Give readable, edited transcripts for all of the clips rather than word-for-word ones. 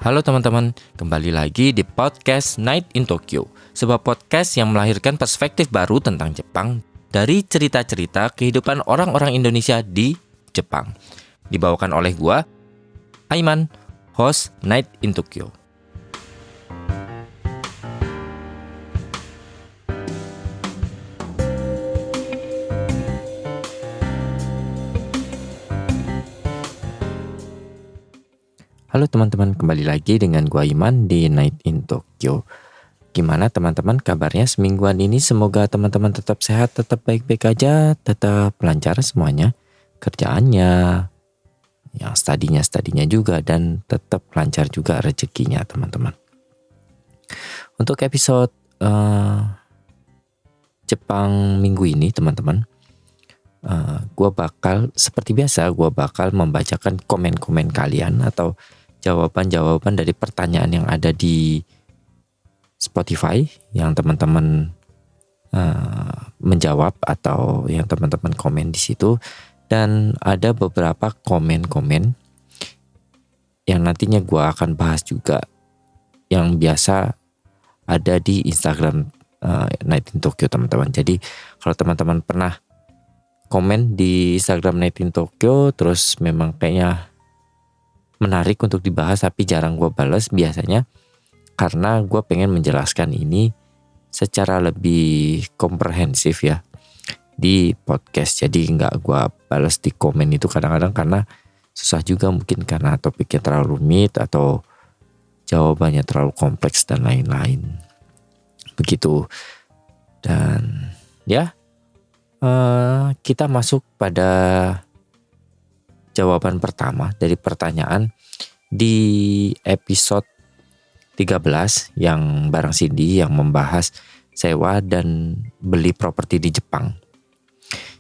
Halo teman-teman, kembali lagi di podcast Night in Tokyo, sebuah podcast yang melahirkan perspektif baru tentang Jepang dari cerita-cerita kehidupan orang-orang Indonesia di Jepang. Dibawakan oleh gua, Aiman, host Night in Tokyo. Halo teman-teman, kembali lagi dengan gua Iman di Night in Tokyo. Gimana teman-teman kabarnya semingguan ini? Semoga teman-teman tetap sehat, tetap baik-baik aja, tetap lancar semuanya. Kerjaannya, yang studinya juga, dan tetap lancar juga rezekinya teman-teman. Untuk episode Jepang minggu ini teman-teman, gua bakal seperti biasa, gua bakal membacakan komen-komen kalian atau jawaban-jawaban dari pertanyaan yang ada di Spotify yang teman-teman menjawab atau yang teman-teman komen di situ, dan ada beberapa komen-komen yang nantinya gue akan bahas juga yang biasa ada di Instagram Night in Tokyo teman-teman. Jadi kalau teman-teman pernah komen di Instagram Night in Tokyo terus memang kayaknya menarik untuk dibahas tapi jarang gue balas, biasanya karena gue pengen menjelaskan ini secara lebih komprehensif ya di podcast. Jadi nggak gue balas di komen itu kadang-kadang karena susah juga, mungkin karena topiknya terlalu rumit atau jawabannya terlalu kompleks dan lain-lain begitu. Dan ya kita masuk pada jawaban pertama dari pertanyaan di episode 13 yang bareng Cindy yang membahas sewa dan beli properti di Jepang.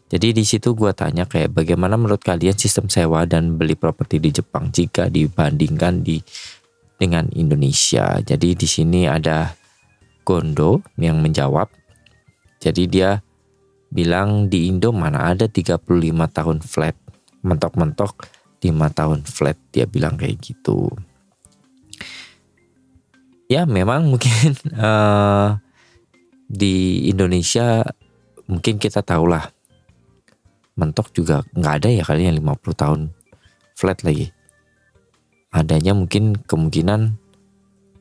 Jadi di situ gue tanya kayak bagaimana menurut kalian sistem sewa dan beli properti di Jepang jika dibandingkan dengan Indonesia. Jadi di sini ada Gondo yang menjawab. Jadi dia bilang di Indo mana ada 35 tahun flat. Mentok-mentok 5 tahun flat, dia bilang kayak gitu. Ya memang mungkin di Indonesia mungkin kita tahulah mentok juga nggak ada ya kali yang 50 tahun flat lagi. Adanya mungkin kemungkinan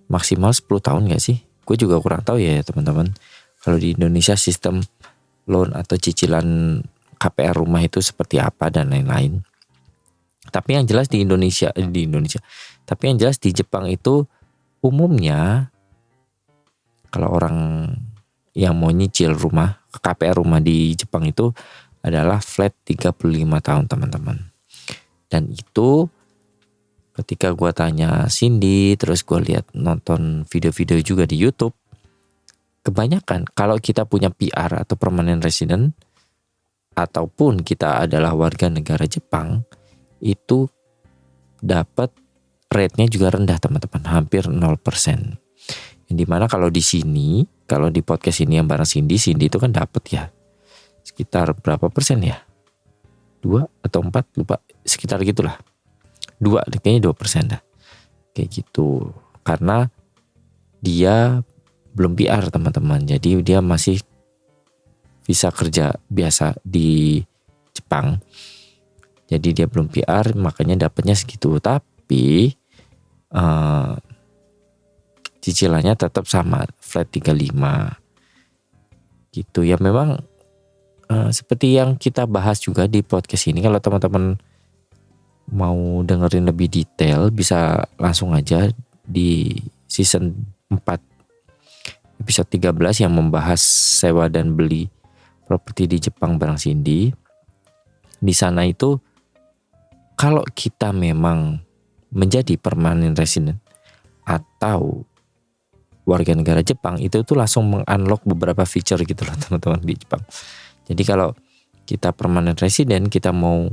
maksimal 10 tahun nggak sih? Gue juga kurang tahu ya teman-teman. Kalau di Indonesia sistem loan atau cicilan KPR rumah itu seperti apa dan lain-lain. Tapi yang jelas di Indonesia. Tapi yang jelas di Jepang itu umumnya kalau orang yang mau nyicil rumah, KPR rumah di Jepang itu adalah flat 35 tahun teman-teman. Dan itu ketika gue tanya Cindy, terus gue lihat nonton video-video juga di YouTube, kebanyakan kalau kita punya PR atau permanent resident ataupun kita adalah warga negara Jepang, itu dapat rate-nya juga rendah teman-teman, hampir 0%. Yang dimana kalau di sini, kalau di podcast ini yang bareng Cindy itu kan dapat ya sekitar berapa persen ya? 2 atau 4 lupa, sekitar gitulah. 2, kayaknya 2% dah. Kayak gitu. Karena dia belum PR teman-teman, jadi dia masih visa kerja biasa di Jepang. Jadi dia belum PR, makanya dapatnya segitu. Tapi cicilannya tetap sama, flat 35 gitu ya. Memang seperti yang kita bahas juga di podcast ini, kalau teman-teman mau dengerin lebih detail bisa langsung aja di season 4 episode 13 yang membahas sewa dan beli properti di Jepang bareng Cindy. Di sana itu kalau kita memang menjadi permanent resident atau warga negara Jepang, itu tuh langsung meng-unlock beberapa feature gitu loh teman-teman di Jepang. Jadi kalau kita permanent resident, kita mau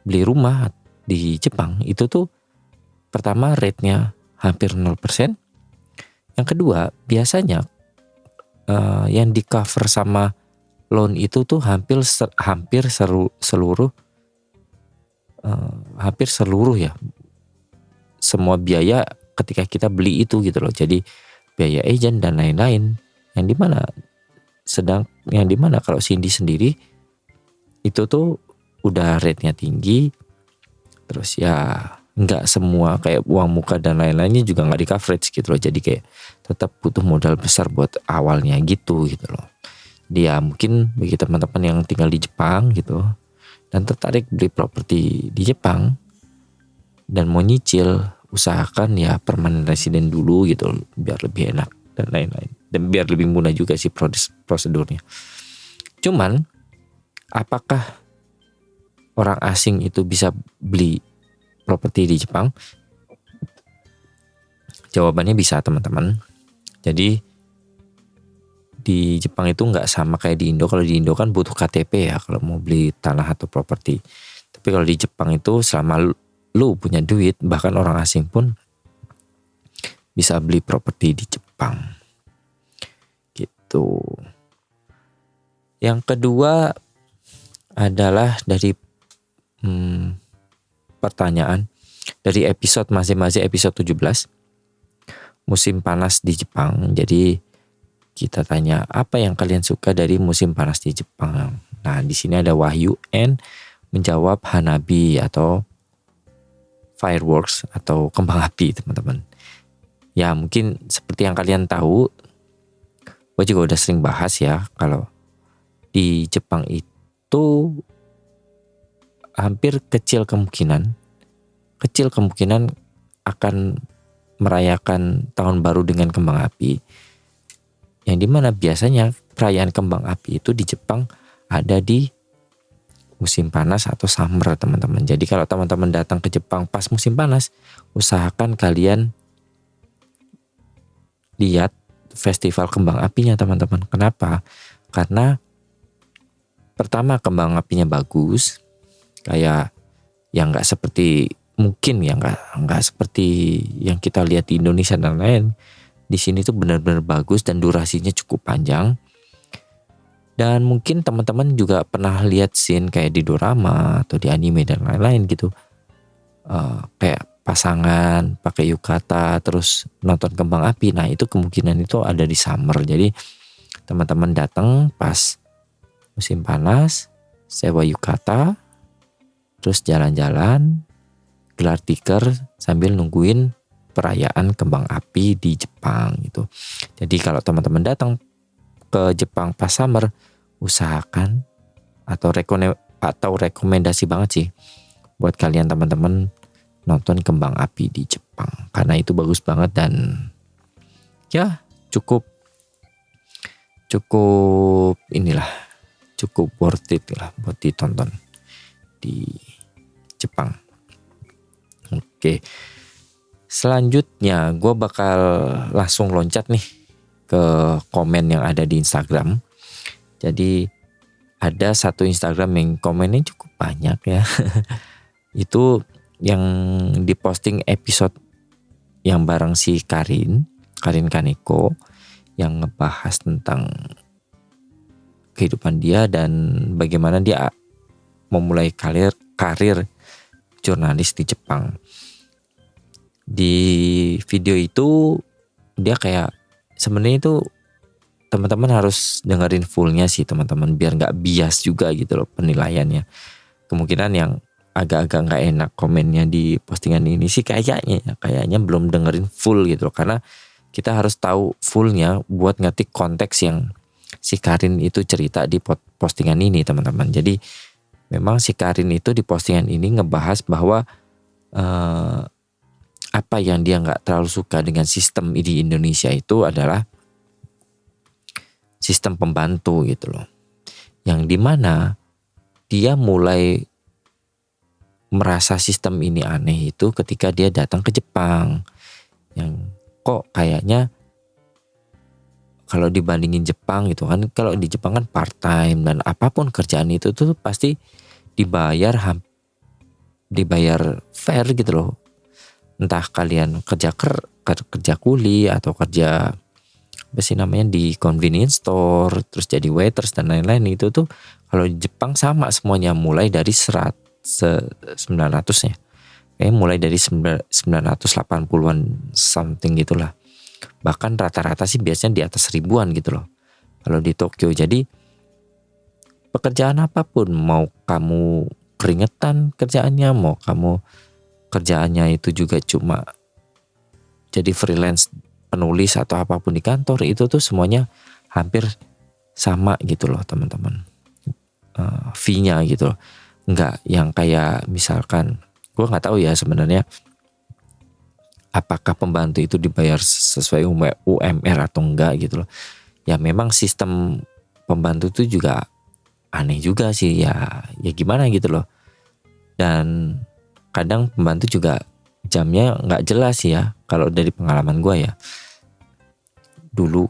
beli rumah di Jepang, itu tuh pertama rate-nya hampir 0%. Yang kedua, biasanya yang di cover sama loan itu tuh hampir seluruh ya semua biaya ketika kita beli itu gitu loh. Jadi biaya agent dan lain-lain. Yang dimana kalau Cindy sendiri itu tuh udah rate-nya tinggi, terus ya nggak semua kayak uang muka dan lain-lainnya juga nggak di coverage gitu loh. Jadi kayak tetap butuh modal besar buat awalnya gitu loh. Dia mungkin bagi teman-teman yang tinggal di Jepang gitu dan tertarik beli properti di Jepang dan mau nyicil, usahakan ya permanent resident dulu gitu biar lebih enak dan lain-lain, dan biar lebih mudah juga sih prosedurnya. Cuman apakah orang asing itu bisa beli properti di Jepang? Jawabannya bisa teman-teman. Jadi di Jepang itu nggak sama kayak di Indo. Kalau di Indo kan butuh KTP ya kalau mau beli tanah atau properti. Tapi kalau di Jepang itu selama lu punya duit, bahkan orang asing pun bisa beli properti di Jepang. Gitu. Yang kedua adalah dari pertanyaan dari episode masing-masing episode 17 musim panas di Jepang. Jadi kita tanya apa yang kalian suka dari musim panas di Jepang. Nah, di sini ada Wahyu N menjawab hanabi atau fireworks atau kembang api, teman-teman. Ya, mungkin seperti yang kalian tahu, gue juga udah sering bahas ya, kalau di Jepang itu hampir kecil kemungkinan akan merayakan tahun baru dengan kembang api. Yang dimana biasanya perayaan kembang api itu di Jepang ada di musim panas atau summer, teman-teman. Jadi kalau teman-teman datang ke Jepang pas musim panas, usahakan kalian lihat festival kembang apinya, teman-teman. Kenapa? Karena pertama kembang apinya bagus, kayak yang nggak seperti mungkin ya nggak seperti yang kita lihat di Indonesia dan lain. Di sini tuh benar-benar bagus dan durasinya cukup panjang. Dan mungkin teman-teman juga pernah lihat scene kayak di dorama atau di anime dan lain-lain gitu. Kayak pasangan pakai yukata terus nonton kembang api. Nah, itu kemungkinan itu ada di summer. Jadi teman-teman datang pas musim panas, sewa yukata, terus jalan-jalan, gelar tikar sambil nungguin perayaan kembang api di Jepang gitu. Jadi kalau teman-teman datang ke Jepang pas summer, usahakan atau rekomendasi banget sih buat kalian teman-teman nonton kembang api di Jepang, karena itu bagus banget dan ya cukup worth it lah buat ditonton di Jepang. Oke. Selanjutnya gue bakal langsung loncat nih ke komen yang ada di Instagram. Jadi ada satu Instagram yang komennya cukup banyak ya. Itu yang diposting episode yang bareng si Karin Kaneko, yang ngebahas tentang kehidupan dia dan bagaimana dia memulai karir jurnalis di Jepang. Di video itu dia kayak sebenarnya itu teman-teman harus dengerin fullnya sih teman-teman, biar nggak bias juga gitu loh penilaiannya. Kemungkinan yang agak-agak nggak enak komennya di postingan ini sih kayaknya belum dengerin full gitu loh, karena kita harus tahu fullnya buat ngetik konteks yang si Karin itu cerita di postingan ini, teman-teman. Jadi memang si Karin itu di postingan ini ngebahas bahwa apa yang dia nggak terlalu suka dengan sistem di Indonesia itu adalah sistem pembantu gitu loh, yang dimana dia mulai merasa sistem ini aneh itu ketika dia datang ke Jepang, yang kok kayaknya kalau dibandingin Jepang gitu kan, kalau di Jepang kan part time dan apapun kerjaan itu tuh pasti dibayar fair gitu loh. Entah kalian kerja kuli atau kerja apa sih namanya di convenience store, terus jadi waiters dan lain-lain, itu tuh kalau di Jepang sama semuanya mulai dari 900 ya. mulai dari 980-an something gitulah. Bahkan rata-rata sih biasanya di atas 1000-an gitu loh kalau di Tokyo. Jadi pekerjaan apapun, mau kamu keringetan kerjaannya, mau kamu kerjaannya itu juga cuma jadi freelance penulis atau apapun di kantor, itu tuh semuanya hampir sama gitu loh teman-teman. Fee-nya gitu loh. Enggak yang kayak misalkan, gue nggak tahu ya sebenarnya apakah pembantu itu dibayar sesuai UMR atau enggak gitu loh. Ya memang sistem pembantu itu juga aneh juga sih ya gimana gitu loh. Dan kadang pembantu juga jamnya nggak jelas ya kalau dari pengalaman gue ya.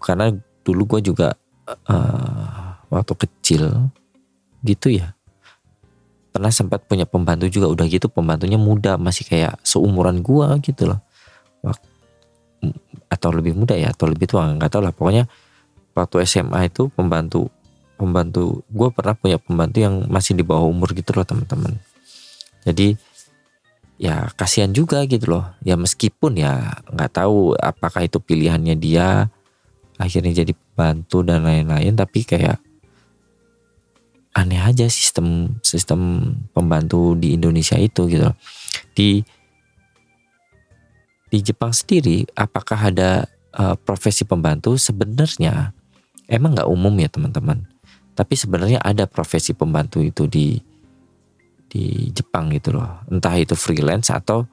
Karena dulu gue juga waktu kecil gitu ya, pernah sempat punya pembantu juga. Udah gitu pembantunya muda, masih kayak seumuran gue gitu loh, atau lebih muda ya atau lebih tua, nggak tahu lah. Pokoknya waktu SMA itu pembantu gue pernah punya pembantu yang masih di bawah umur gitu loh teman-teman. Jadi ya kasihan juga gitu loh ya, meskipun ya nggak tahu apakah itu pilihannya dia akhirnya jadi pembantu dan lain-lain, tapi kayak aneh aja sistem pembantu di Indonesia itu gitu loh. Di Jepang sendiri apakah ada profesi pembantu? Sebenarnya emang nggak umum ya teman-teman, tapi sebenarnya ada profesi pembantu itu di Jepang gitu loh. Entah itu freelance atau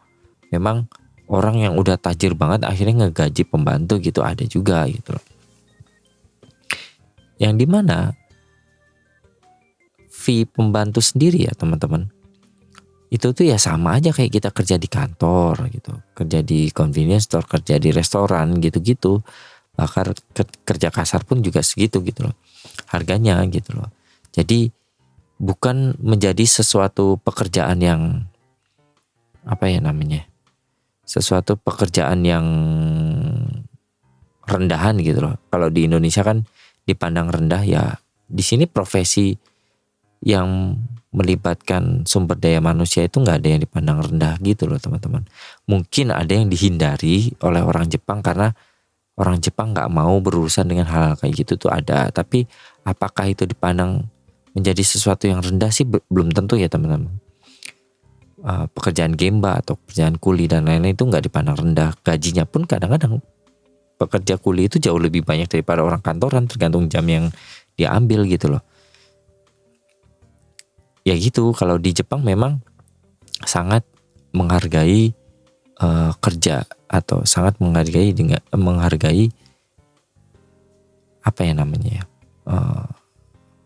memang orang yang udah tajir banget akhirnya ngegaji pembantu gitu, ada juga gitu loh. Yang dimana fee pembantu sendiri ya teman-teman, itu tuh ya sama aja kayak kita kerja di kantor gitu, kerja di convenience store, kerja di restoran gitu-gitu. Bahkan kerja kasar pun juga segitu gitu loh harganya gitu loh. Jadi bukan menjadi sesuatu pekerjaan yang sesuatu pekerjaan yang rendahan gitu loh. Kalau di Indonesia kan dipandang rendah, ya di sini profesi yang melibatkan sumber daya manusia itu nggak ada yang dipandang rendah gitu loh teman-teman. Mungkin ada yang dihindari oleh orang Jepang karena orang Jepang nggak mau berurusan dengan hal kayak gitu tuh ada. Tapi apakah itu dipandang menjadi sesuatu yang rendah sih belum tentu ya teman-teman. Pekerjaan gemba atau pekerjaan kuli dan lain-lain itu nggak dipandang rendah. Gajinya pun kadang-kadang pekerja kuli itu jauh lebih banyak daripada orang kantoran, tergantung jam yang dia ambil gitu loh. Ya gitu, kalau di Jepang memang sangat menghargai kerja atau sangat menghargai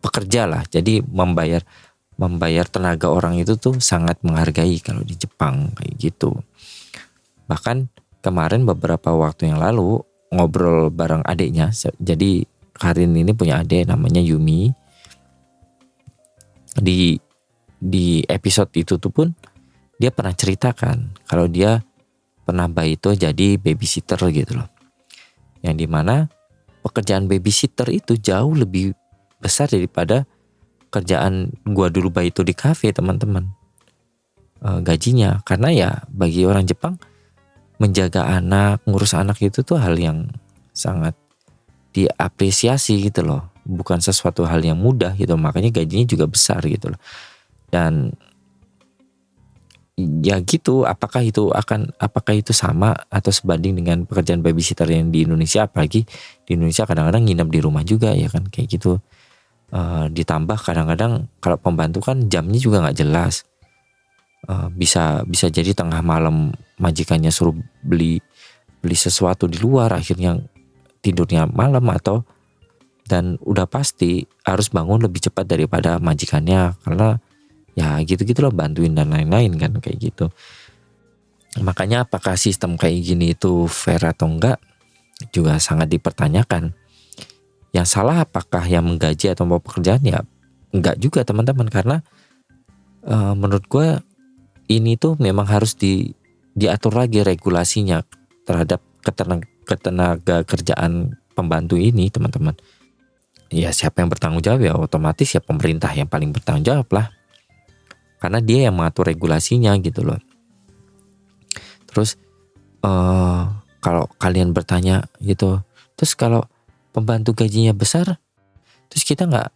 pekerja lah. Jadi membayar tenaga orang itu tuh sangat menghargai kalau di Jepang kayak gitu. Bahkan kemarin beberapa waktu yang lalu ngobrol bareng adiknya. Jadi Karin ini punya adik namanya Yumi. Di episode itu tuh pun dia pernah ceritakan kalau dia pernah baito jadi babysitter gitu loh. Yang dimana pekerjaan babysitter itu jauh lebih besar daripada kerjaan gua dulu baito di kafe teman-teman. Gajinya, karena ya bagi orang Jepang menjaga anak, ngurus anak itu tuh hal yang sangat diapresiasi gitu loh. Bukan sesuatu hal yang mudah gitu, makanya gajinya juga besar gitu loh. Dan ya gitu, apakah itu sama atau sebanding dengan pekerjaan babysitter yang di Indonesia? Apalagi di Indonesia kadang-kadang nginep di rumah juga ya kan kayak gitu. Ditambah kadang-kadang kalau pembantu kan jamnya juga nggak jelas. Bisa jadi tengah malam majikannya suruh beli sesuatu di luar, akhirnya tidurnya malam dan udah pasti harus bangun lebih cepat daripada majikannya karena ya gitu-gitu loh, bantuin dan lain-lain kan kayak gitu. Makanya apakah sistem kayak gini itu fair atau enggak juga sangat dipertanyakan. Yang salah apakah yang menggaji atau mau pekerjaan? Ya enggak juga teman-teman, karena menurut gue ini tuh memang harus diatur lagi regulasinya terhadap ketenaga kerjaan pembantu ini teman-teman. Ya siapa yang bertanggung jawab? Ya otomatis ya pemerintah yang paling bertanggung jawab lah, karena dia yang mengatur regulasinya gitu loh. Terus kalau kalian bertanya gitu, terus kalau pembantu gajinya besar, terus kita nggak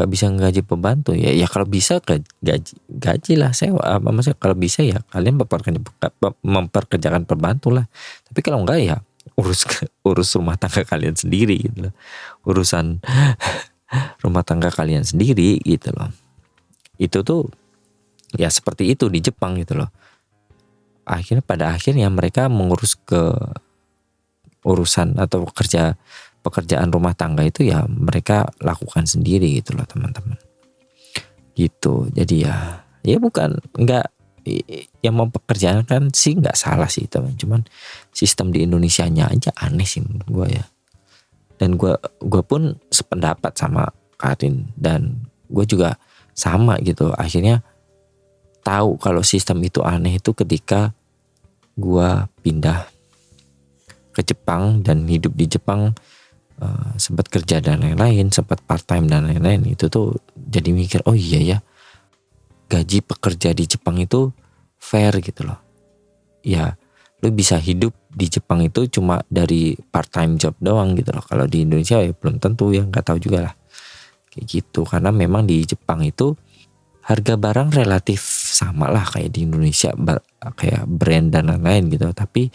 bisa gaji pembantu ya kalau bisa gaji lah sewa apa maksudnya, kalau bisa ya kalian memperkerjakan pembantu lah, tapi kalau enggak ya urus rumah tangga kalian sendiri gitu loh, urusan rumah tangga kalian sendiri gitu loh. Itu tuh ya seperti itu di Jepang gitu loh. Pada akhirnya mereka mengurus ke urusan atau pekerjaan rumah tangga itu ya mereka lakukan sendiri gitu loh teman-teman. Gitu. Jadi ya bukan enggak, yang mempekerjakan sih enggak salah sih teman, cuman sistem di Indonesianya aja aneh sih menurut gue ya. Dan gue pun sependapat sama Karin, dan gue juga sama gitu. Akhirnya tahu kalau sistem itu aneh itu ketika gue pindah ke Jepang dan hidup di Jepang, sempat kerja dan lain-lain, sempat part time dan lain-lain. Itu tuh jadi mikir, oh iya ya, gaji pekerja di Jepang itu fair gitu loh. Ya lu bisa hidup di Jepang itu cuma dari part time job doang gitu loh. Kalau di Indonesia ya belum tentu, ya nggak tahu juga lah kayak gitu. Karena memang di Jepang itu harga barang relatif sama lah kayak di Indonesia, kayak brand dan lain-lain gitu. Tapi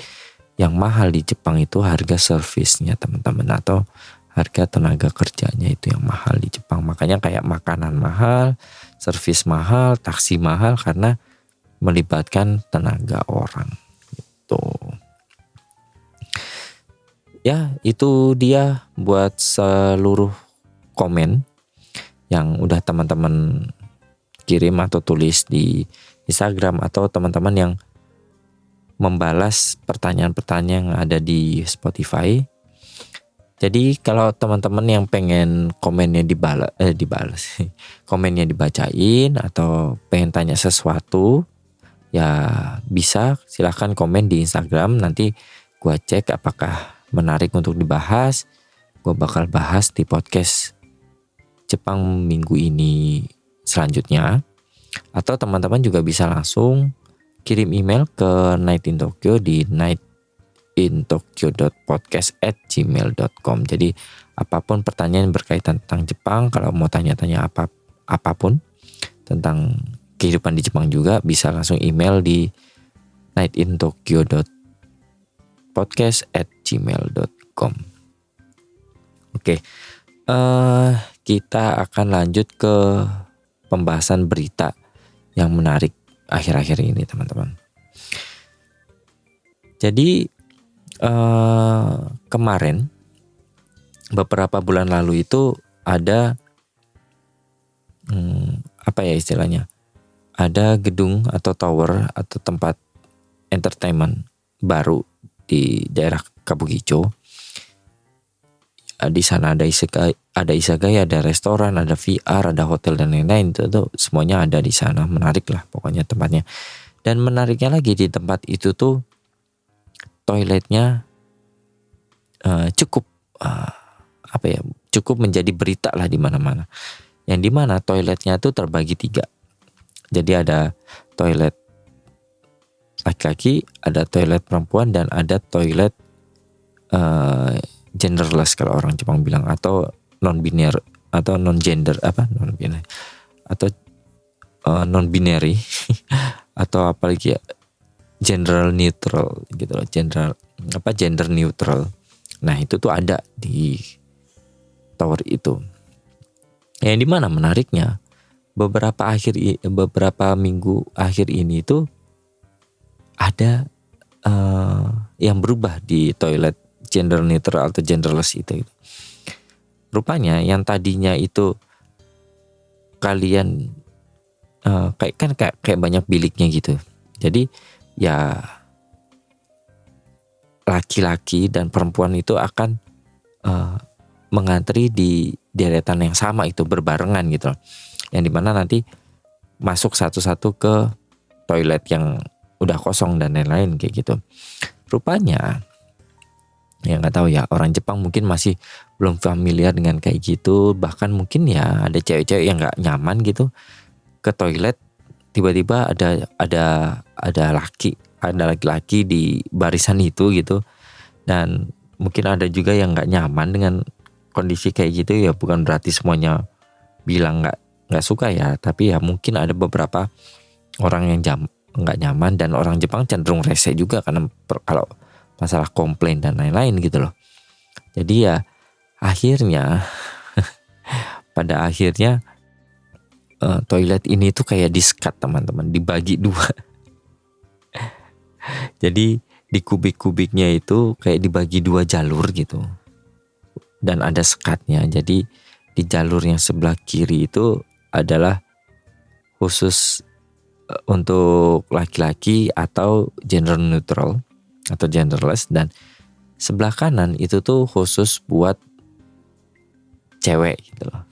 yang mahal di Jepang itu harga servisnya teman-teman, atau harga tenaga kerjanya itu yang mahal di Jepang. Makanya kayak makanan mahal, servis mahal, taksi mahal, karena melibatkan tenaga orang gitu. Ya itu dia buat seluruh komen yang udah teman-teman kirim atau tulis di Instagram, atau teman-teman yang membalas pertanyaan-pertanyaan yang ada di Spotify. Jadi kalau teman-teman yang pengen komennya dibalas, komennya dibacain, atau pengen tanya sesuatu, ya bisa silahkan komen di Instagram. Nanti gua cek apakah menarik untuk dibahas. Gua bakal bahas di podcast Jepang minggu ini selanjutnya. Atau teman-teman juga bisa langsung kirim email ke Night in Tokyo di nightintokyo.podcast@gmail.com. Jadi apapun pertanyaan berkaitan tentang Jepang, kalau mau tanya-tanya apapun tentang kehidupan di Jepang juga bisa langsung email di nightintokyo.podcast@gmail.com. Oke, kita akan lanjut ke pembahasan berita yang menarik akhir-akhir ini teman-teman. Jadi kemarin beberapa bulan lalu itu ada apa ya istilahnya, ada gedung atau tower atau tempat entertainment baru di daerah Kabukicho. Di sana ada isekai, ada restoran, ada VR, ada hotel dan lain-lain. Itu semuanya ada di sana. Menarik lah pokoknya tempatnya. Dan menariknya lagi di tempat itu tuh toiletnya cukup cukup menjadi berita lah di mana-mana. Yang di mana toiletnya tuh terbagi 3. Jadi ada toilet laki-laki, ada toilet perempuan, dan ada toilet genderless kalau orang Jepang bilang, atau non-biner atau non-gender non-binary atau non-binary atau apalagi ya, gender neutral gitu loh, gender neutral. Nah itu tuh ada di tower itu. Yang dimana menariknya beberapa minggu akhir ini tuh ada yang berubah di toilet gender neutral atau genderless itu. Rupanya yang tadinya itu kalian kayak banyak biliknya gitu. Jadi ya laki-laki dan perempuan itu akan mengantri di deretan yang sama itu berbarengan gitu. Yang dimana nanti masuk satu-satu ke toilet yang udah kosong dan lain-lain kayak gitu. Rupanya ya nggak tahu ya, orang Jepang mungkin masih belum familiar dengan kayak gitu. Bahkan mungkin ya ada cewek-cewek yang nggak nyaman gitu ke toilet, tiba-tiba ada laki ada laki-laki di barisan itu gitu. Dan mungkin ada juga yang nggak nyaman dengan kondisi kayak gitu ya, bukan berarti semuanya bilang nggak suka ya, tapi ya mungkin ada beberapa orang yang nggak nyaman, dan orang Jepang cenderung rese juga karena kalau masalah komplain dan lain-lain gitu loh. Jadi ya akhirnya pada akhirnya toilet ini tuh kayak di-skat teman-teman, dibagi dua. Jadi di kubik-kubiknya itu kayak dibagi dua jalur gitu, dan ada sekatnya. Jadi di jalur yang sebelah kiri itu adalah khusus untuk laki-laki atau gender neutral atau genderless, dan sebelah kanan itu tuh khusus buat cewek gitu loh.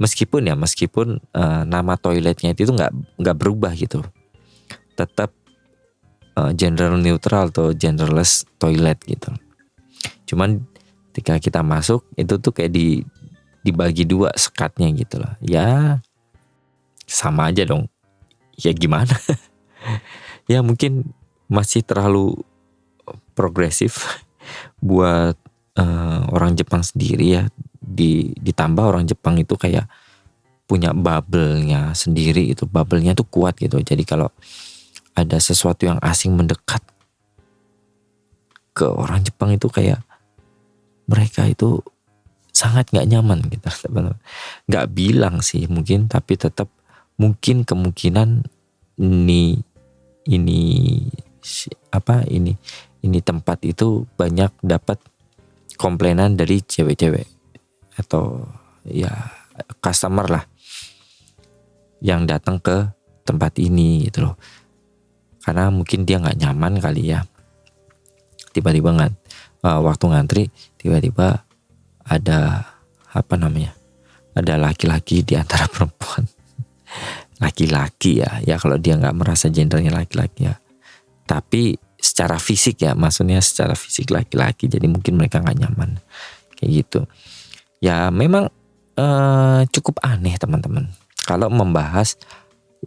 Meskipun nama toiletnya itu nggak berubah gitu, tetap gender neutral atau genderless toilet gitu. Cuman ketika kita masuk itu tuh kayak dibagi dua sekatnya gitu loh. Ya sama aja dong. Ya gimana? Ya mungkin masih terlalu progresif buat orang Jepang sendiri ya. Ditambah orang Jepang itu kayak punya bubble-nya sendiri, itu bubble-nya tuh kuat gitu. Jadi kalau ada sesuatu yang asing mendekat ke orang Jepang itu kayak mereka itu sangat nggak nyaman gitu. Nggak bilang sih mungkin, tapi tetap mungkin kemungkinan ini tempat itu banyak dapat komplainan dari cewek-cewek atau ya customer lah yang datang ke tempat ini gitu loh, karena mungkin dia nggak nyaman kali ya, tiba-tiba waktu ngantri tiba-tiba ada ada laki-laki di antara perempuan. Laki-laki ya kalau dia nggak merasa gendernya laki-laki ya, tapi secara fisik ya, maksudnya secara fisik laki-laki, jadi mungkin mereka nggak nyaman kayak gitu ya. Memang cukup aneh teman-teman kalau membahas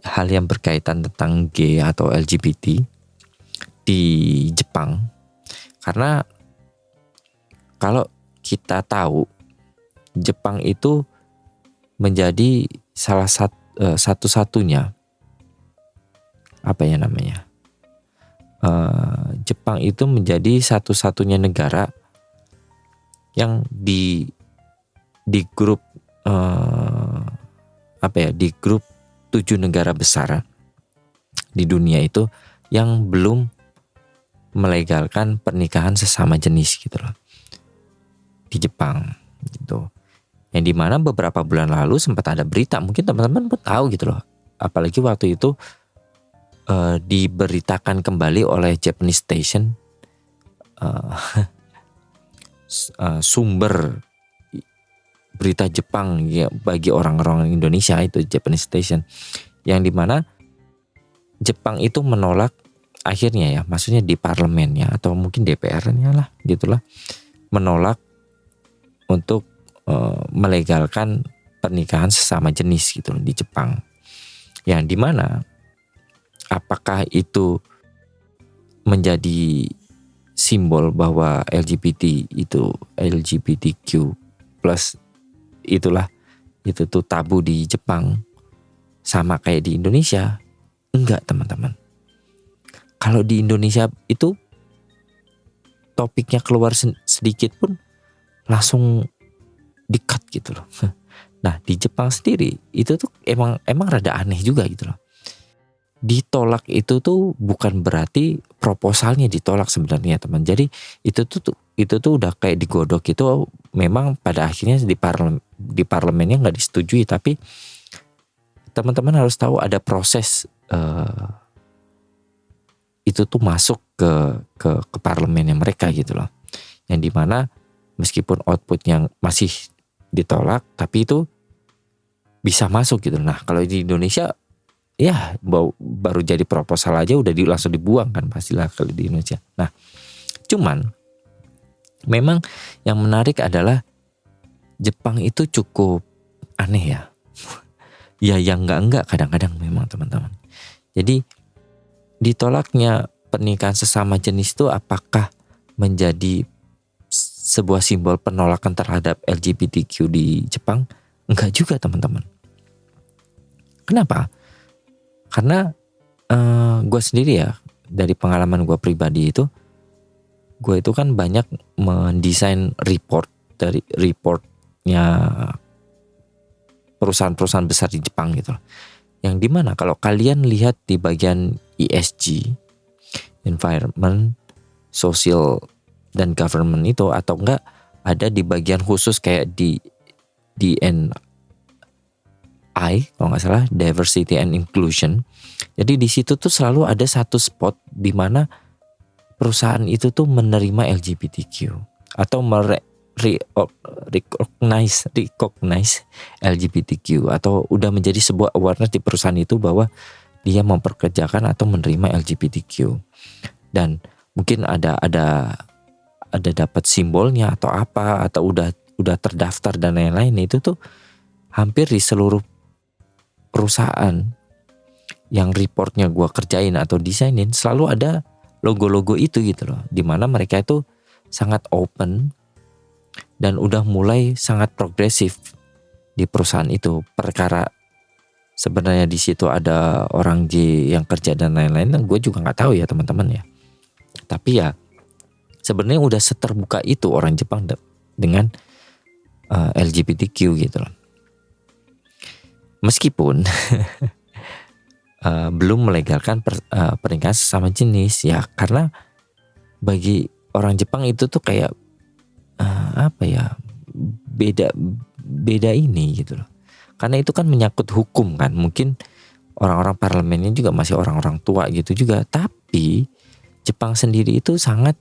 hal yang berkaitan tentang gay atau LGBT di Jepang, karena kalau kita tahu Jepang itu menjadi salah satu-satunya Jepang itu menjadi satu-satunya negara yang di grup di grup 7 negara besar di dunia itu yang belum melegalkan pernikahan sesama jenis gitu loh di Jepang gitu. Yang dimana beberapa bulan lalu sempat ada berita, mungkin teman-teman pun tahu gitu loh, apalagi waktu itu diberitakan kembali oleh Japanese Station, sumber berita Jepang ya bagi orang-orang Indonesia itu Japanese Station, yang dimana Jepang itu menolak akhirnya ya, maksudnya di parlemennya atau mungkin DPR-nya lah gitulah, menolak untuk melegalkan pernikahan sesama jenis gitu di Jepang. Yang dimana apakah itu menjadi simbol bahwa LGBTQ plus itu tuh tabu di Jepang sama kayak di Indonesia? Enggak teman-teman. Kalau di Indonesia itu topiknya keluar sedikit pun langsung di-cut gitu loh. Nah di Jepang sendiri itu tuh emang rada aneh juga gitu loh. Ditolak itu tuh bukan berarti proposalnya ditolak sebenarnya teman. Jadi itu tuh udah kayak digodok, itu memang pada akhirnya di parlemennya nggak disetujui, tapi teman-teman harus tahu ada proses itu tuh masuk ke parlemennya mereka gitu loh, yang dimana meskipun outputnya masih ditolak tapi itu bisa masuk gitu. Nah kalau di Indonesia ya baru jadi proposal aja udah langsung dibuang kan pastilah kalau di Indonesia. Nah cuman memang yang menarik adalah Jepang itu cukup aneh ya. Ya yang enggak kadang-kadang memang teman-teman. Jadi ditolaknya pernikahan sesama jenis itu apakah menjadi sebuah simbol penolakan terhadap LGBTQ di Jepang? Enggak juga teman-teman. Kenapa? Karena gue sendiri ya, dari pengalaman gue pribadi itu, gue itu kan banyak mendesain dari reportnya perusahaan-perusahaan besar di Jepang gitu loh. Yang dimana kalau kalian lihat di bagian ESG, environment, social, dan government itu, atau enggak ada di bagian khusus kayak di DNI kalau nggak salah, diversity and inclusion. Jadi di situ tuh selalu ada satu spot di mana perusahaan itu tuh menerima LGBTQ atau recognize LGBTQ, atau udah menjadi sebuah awareness di perusahaan itu bahwa dia memperkerjakan atau menerima LGBTQ. Dan mungkin ada dapat simbolnya atau apa, atau udah terdaftar dan lain-lain. Itu tuh hampir di seluruh perusahaan yang reportnya gue kerjain atau desainin selalu ada logo-logo itu gitu loh, dimana mereka itu sangat open dan udah mulai sangat progresif di perusahaan itu. Perkara sebenarnya di situ ada orang gay yang kerja dan lain-lain, gue juga nggak tahu ya teman-teman ya. Tapi ya sebenarnya udah seterbuka itu orang Jepang dengan LGBTQ gitu loh. Meskipun belum melegalkan pernikahan sesama jenis ya, karena bagi orang Jepang itu tuh kayak beda ini gitu loh. Karena itu kan menyangkut hukum kan, mungkin orang-orang parlemennya juga masih orang-orang tua gitu juga. Tapi Jepang sendiri itu sangat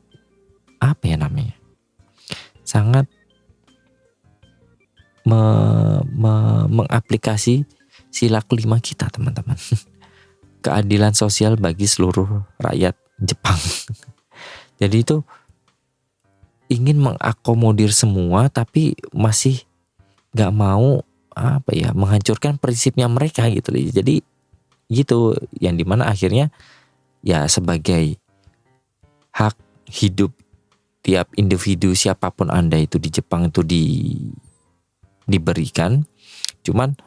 sangat mengaplikasi sila kelima kita teman-teman. Keadilan sosial bagi seluruh rakyat Jepang. Jadi itu ingin mengakomodir semua, tapi masih gak mau menghancurkan prinsipnya mereka gitu. Jadi gitu, yang dimana akhirnya ya sebagai hak hidup tiap individu siapapun Anda itu di Jepang itu diberikan. Cuman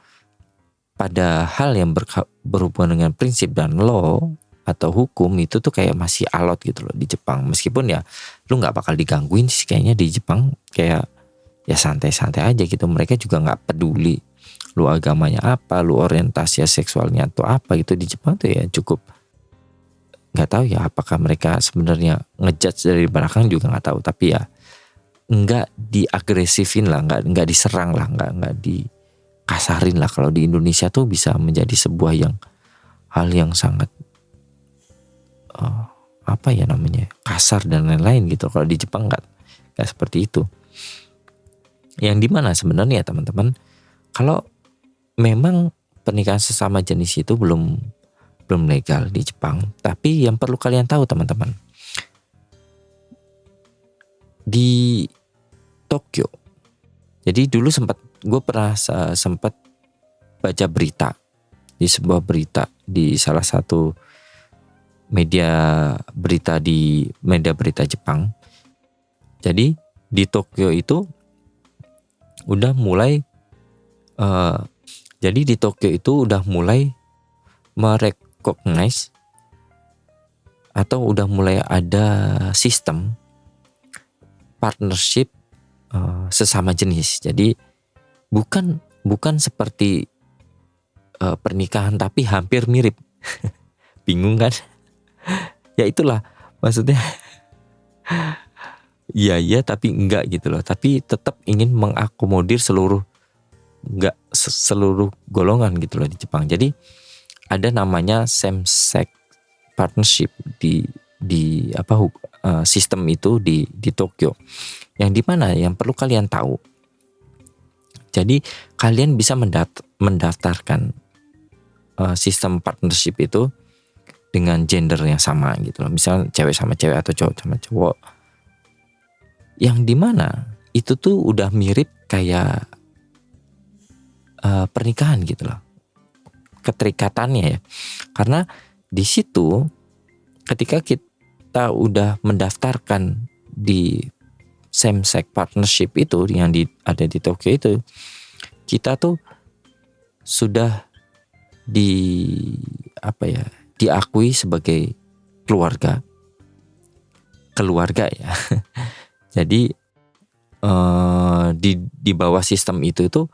pada hal yang berhubungan dengan prinsip dan law atau hukum itu tuh kayak masih alot gitu loh di Jepang. Meskipun ya lu gak bakal digangguin sih kayaknya di Jepang, kayak ya santai-santai aja gitu. Mereka juga gak peduli lu agamanya apa, lu orientasi seksualnya atau apa gitu. Di Jepang tuh ya cukup, gak tahu ya apakah mereka sebenarnya ngejudge dari belakang juga gak tahu. Tapi ya gak diagresifin lah, gak diserang lah, gak dikasarin lah. Kalau di Indonesia tuh bisa menjadi sebuah hal yang sangat kasar dan lain-lain gitu. Kalau di Jepang nggak seperti itu. Yang dimana sebenarnya teman-teman, kalau memang pernikahan sesama jenis itu belum legal di Jepang, tapi yang perlu kalian tahu teman-teman, di Tokyo. Jadi dulu gue pernah sempat baca berita, di sebuah berita di salah satu media berita Jepang. Jadi di Tokyo itu udah mulai merecognize atau udah mulai ada sistem partnership sesama jenis. Jadi bukan seperti pernikahan tapi hampir mirip. Bingung kan? Ya itulah maksudnya. Iya tapi enggak gitu loh. Tapi tetap ingin mengakomodir seluruh golongan gitu loh di Jepang. Jadi ada namanya same sex partnership di sistem itu di Tokyo. Yang dimana yang perlu kalian tahu. Jadi kalian bisa mendaftarkan sistem partnership itu dengan gender yang sama gitu loh. Misalnya cewek sama cewek atau cowok sama cowok. Yang dimana itu tuh udah mirip kayak pernikahan gitu loh. Keterikatannya ya. Karena di situ ketika kita udah mendaftarkan di same-sex partnership itu yang ada di Tokyo itu, kita tuh sudah diakui sebagai keluarga ya. Jadi di bawah sistem itu tuh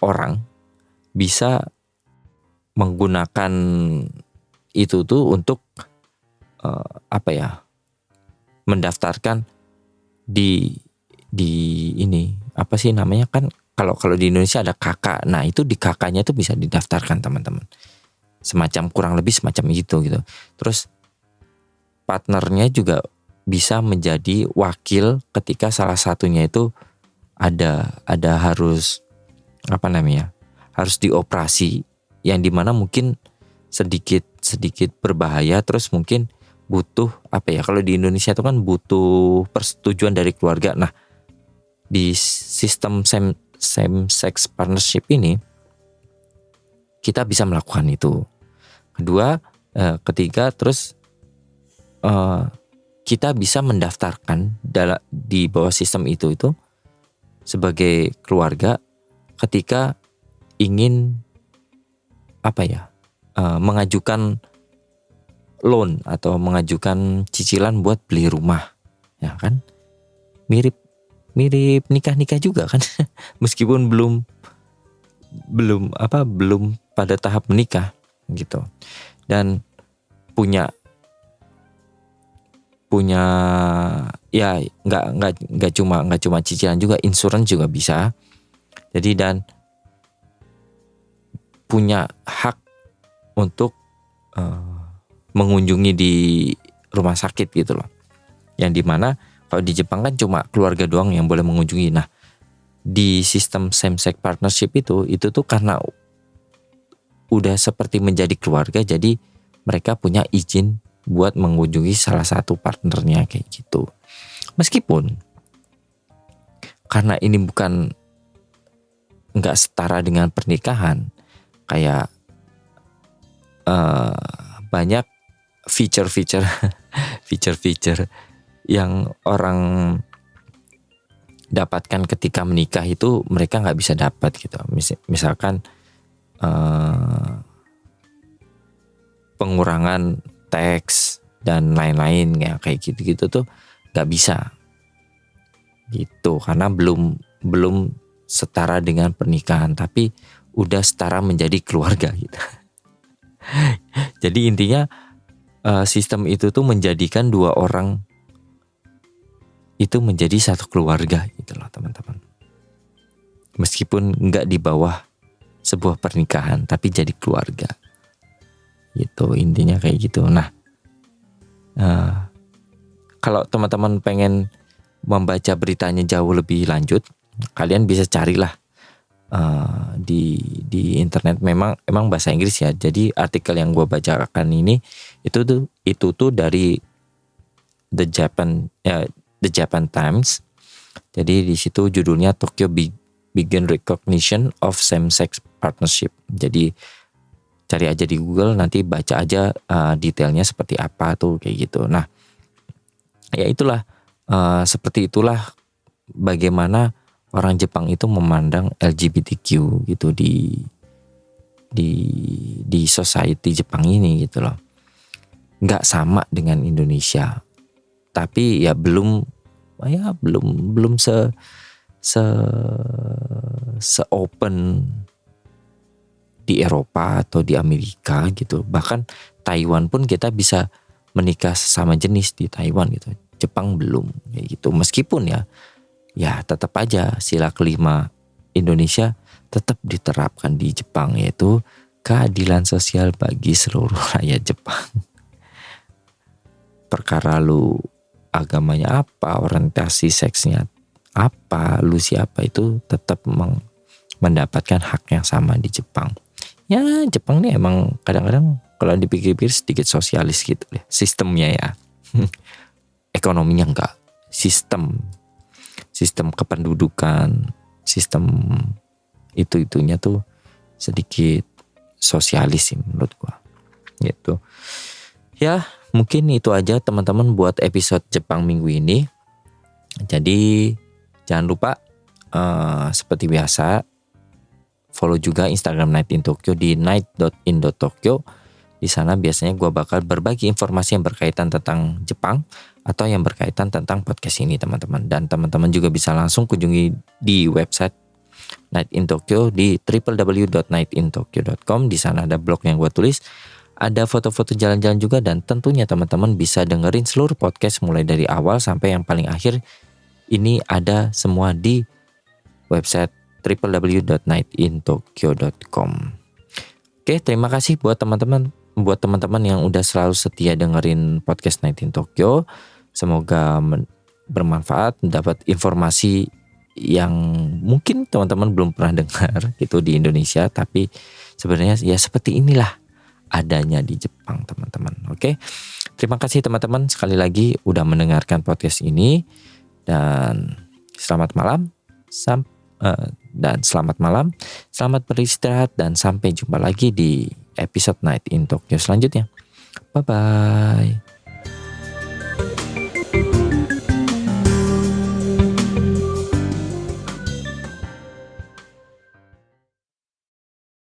orang bisa menggunakan itu tuh untuk mendaftarkan di ini apa sih namanya, kan kalau di Indonesia ada kakak. Nah, itu di kakaknya tuh bisa didaftarkan, teman-teman. Semacam kurang lebih semacam gitu. Terus partnernya juga bisa menjadi wakil ketika salah satunya itu ada harus harus dioperasi, yang dimana mungkin sedikit berbahaya, terus mungkin butuh kalau di Indonesia itu kan butuh persetujuan dari keluarga. Nah, di sistem same sex partnership ini kita bisa melakukan itu. Ketiga, terus kita bisa mendaftarkan di bawah sistem itu sebagai keluarga ketika ingin mengajukan loan atau mengajukan cicilan buat beli rumah, ya kan? Mirip nikah juga kan. Meskipun belum pada tahap menikah gitu. Dan punya ya nggak cuma cicilan juga, insurance juga bisa. Jadi dan punya hak untuk mengunjungi di rumah sakit gitu loh. Yang dimana kalau di Jepang kan cuma keluarga doang yang boleh mengunjungi. Nah, di sistem same sex partnership itu tuh karena udah seperti menjadi keluarga, jadi mereka punya izin buat mengunjungi salah satu partnernya kayak gitu. Meskipun karena ini nggak setara dengan pernikahan, kayak banyak feature yang orang dapatkan ketika menikah itu mereka nggak bisa dapat gitu. Misalkan pengurangan teks dan lain-lain ya, kayak gitu tuh nggak bisa gitu, karena belum setara dengan pernikahan, tapi udah setara menjadi keluarga gitu. Jadi intinya sistem itu tuh menjadikan dua orang itu menjadi satu keluarga gitu loh, teman-teman. Meskipun nggak di bawah sebuah pernikahan, tapi jadi keluarga gitu, intinya kayak gitu. Nah, kalau teman-teman pengen membaca beritanya jauh lebih lanjut, kalian bisa carilah di internet. Memang bahasa Inggris ya. Jadi artikel yang gue bacakan ini itu tuh dari The Japan Times. Jadi di situ judulnya Tokyo Begin Recognition of Same-Sex Partnership. Jadi cari aja di Google, nanti baca aja detailnya seperti apa tuh kayak gitu. Nah, ya itulah seperti itulah bagaimana orang Jepang itu memandang LGBTQ gitu di society Jepang ini gitu loh. Nggak sama dengan Indonesia, tapi ya belum se open di Eropa atau di Amerika gitu. Bahkan Taiwan pun kita bisa menikah sesama jenis di Taiwan gitu. Jepang belum kayak gitu. Meskipun ya tetap aja sila kelima Indonesia tetap diterapkan di Jepang, yaitu keadilan sosial bagi seluruh rakyat Jepang. Perkara lu agamanya apa, orientasi seksnya apa, lu siapa, itu tetap mendapatkan hak yang sama di Jepang. Ya, Jepang nih emang kadang-kadang kalau dipikir-pikir sedikit sosialis gitu deh sistemnya ya. Ekonominya enggak, sistem kependudukan, sistem itunya tuh sedikit sosialis sih menurut gua. gitu. Ya, mungkin itu aja teman-teman buat episode Jepang minggu ini. Jadi jangan lupa seperti biasa follow juga Instagram Night in Tokyo di night.in.tokyo. Di sana biasanya gue bakal berbagi informasi yang berkaitan tentang Jepang atau yang berkaitan tentang podcast ini teman-teman. Dan teman-teman juga bisa langsung kunjungi di website Night in Tokyo di www.nightintokyo.com. Di sana ada blog yang gue tulis, ada foto-foto jalan-jalan juga, dan tentunya teman-teman bisa dengerin seluruh podcast mulai dari awal sampai yang paling akhir. Ini ada semua di website www.nightintokyo.com. Oke, terima kasih buat teman-teman yang udah selalu setia dengerin podcast Night in Tokyo. Semoga bermanfaat, mendapat informasi yang mungkin teman-teman belum pernah dengar gitu di Indonesia, tapi sebenarnya ya seperti inilah adanya di Jepang teman-teman. Oke, terima kasih teman-teman sekali lagi udah mendengarkan podcast ini, dan selamat malam, selamat beristirahat, dan sampai jumpa lagi di episode Night in Tokyo selanjutnya. Bye bye.